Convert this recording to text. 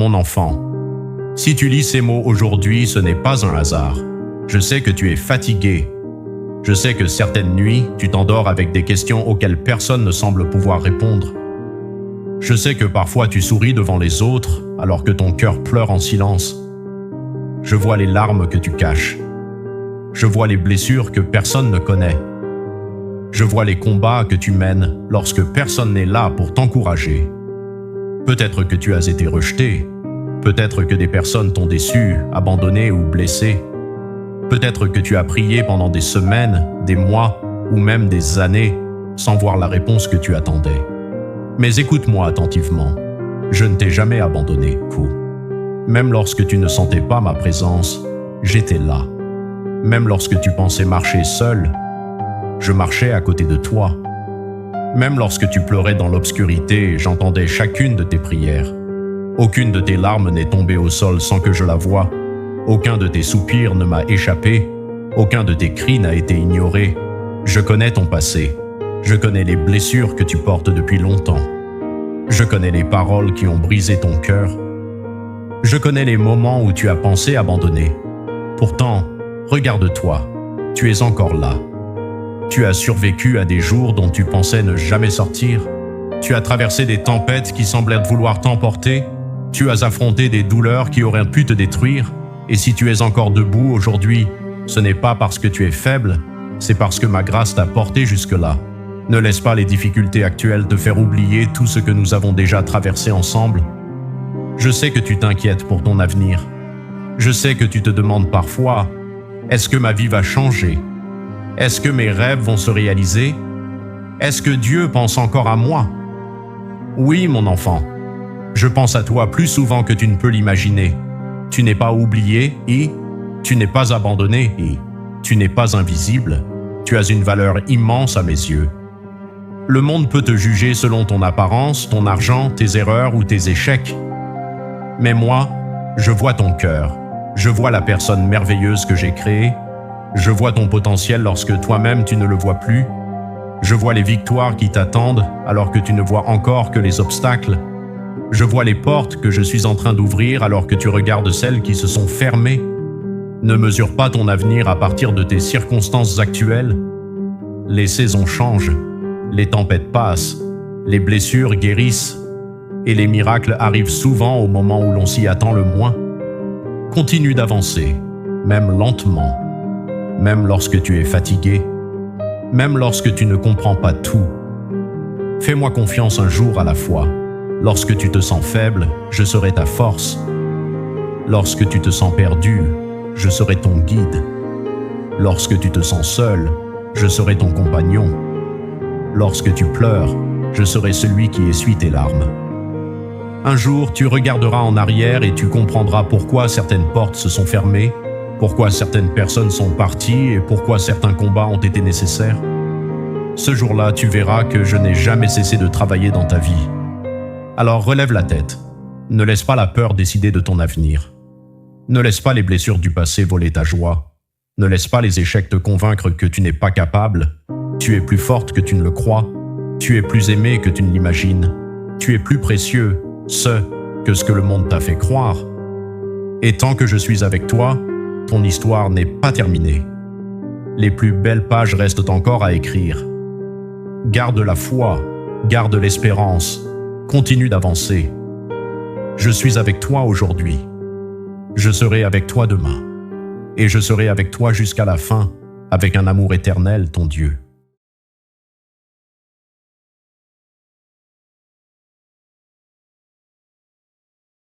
Mon enfant, si tu lis ces mots aujourd'hui, ce n'est pas un hasard. Je sais que tu es fatigué. Je sais que certaines nuits, tu t'endors avec des questions auxquelles personne ne semble pouvoir répondre. Je sais que parfois tu souris devant les autres alors que ton cœur pleure en silence. Je vois les larmes que tu caches. Je vois les blessures que personne ne connaît. Je vois les combats que tu mènes lorsque personne n'est là pour t'encourager. Peut-être que tu as été rejeté. Peut-être que des personnes t'ont déçu, abandonné ou blessé. Peut-être que tu as prié pendant des semaines, des mois ou même des années sans voir la réponse que tu attendais. Mais écoute-moi attentivement. Je ne t'ai jamais abandonné, Kou. Même lorsque tu ne sentais pas ma présence, j'étais là. Même lorsque tu pensais marcher seul, je marchais à côté de toi. Même lorsque tu pleurais dans l'obscurité, j'entendais chacune de tes prières. Aucune de tes larmes n'est tombée au sol sans que je la voie. Aucun de tes soupirs ne m'a échappé. Aucun de tes cris n'a été ignoré. Je connais ton passé. Je connais les blessures que tu portes depuis longtemps. Je connais les paroles qui ont brisé ton cœur. Je connais les moments où tu as pensé abandonner. Pourtant, regarde-toi, tu es encore là. Tu as survécu à des jours dont tu pensais ne jamais sortir. Tu as traversé des tempêtes qui semblèrent vouloir t'emporter. Tu as affronté des douleurs qui auraient pu te détruire. Et si tu es encore debout aujourd'hui, ce n'est pas parce que tu es faible, c'est parce que ma grâce t'a porté jusque-là. Ne laisse pas les difficultés actuelles te faire oublier tout ce que nous avons déjà traversé ensemble. Je sais que tu t'inquiètes pour ton avenir. Je sais que tu te demandes parfois, est-ce que ma vie va changer? Est-ce que mes rêves vont se réaliser? Est-ce que Dieu pense encore à moi? Oui, mon enfant, je pense à toi plus souvent que tu ne peux l'imaginer. Tu n'es pas oublié et tu n'es pas abandonné et tu n'es pas invisible. Tu as une valeur immense à mes yeux. Le monde peut te juger selon ton apparence, ton argent, tes erreurs ou tes échecs. Mais moi, je vois ton cœur. Je vois la personne merveilleuse que j'ai créée. Je vois ton potentiel lorsque toi-même tu ne le vois plus. Je vois les victoires qui t'attendent alors que tu ne vois encore que les obstacles. Je vois les portes que je suis en train d'ouvrir alors que tu regardes celles qui se sont fermées. Ne mesure pas ton avenir à partir de tes circonstances actuelles. Les saisons changent, les tempêtes passent, les blessures guérissent et les miracles arrivent souvent au moment où l'on s'y attend le moins. Continue d'avancer, même lentement. Même lorsque tu es fatigué, même lorsque tu ne comprends pas tout. Fais-moi confiance un jour à la fois. Lorsque tu te sens faible, je serai ta force. Lorsque tu te sens perdu, je serai ton guide. Lorsque tu te sens seul, je serai ton compagnon. Lorsque tu pleures, je serai celui qui essuie tes larmes. Un jour, tu regarderas en arrière et tu comprendras pourquoi certaines portes se sont fermées, pourquoi certaines personnes sont parties et pourquoi certains combats ont été nécessaires. Ce jour-là, tu verras que je n'ai jamais cessé de travailler dans ta vie. Alors relève la tête. Ne laisse pas la peur décider de ton avenir. Ne laisse pas les blessures du passé voler ta joie. Ne laisse pas les échecs te convaincre que tu n'es pas capable. Tu es plus forte que tu ne le crois. Tu es plus aimé que tu ne l'imagines. Tu es plus précieux, que ce que le monde t'a fait croire. Et tant que je suis avec toi, ton histoire n'est pas terminée. Les plus belles pages restent encore à écrire. Garde la foi, garde l'espérance, continue d'avancer. Je suis avec toi aujourd'hui. Je serai avec toi demain. Et je serai avec toi jusqu'à la fin, avec un amour éternel, ton Dieu.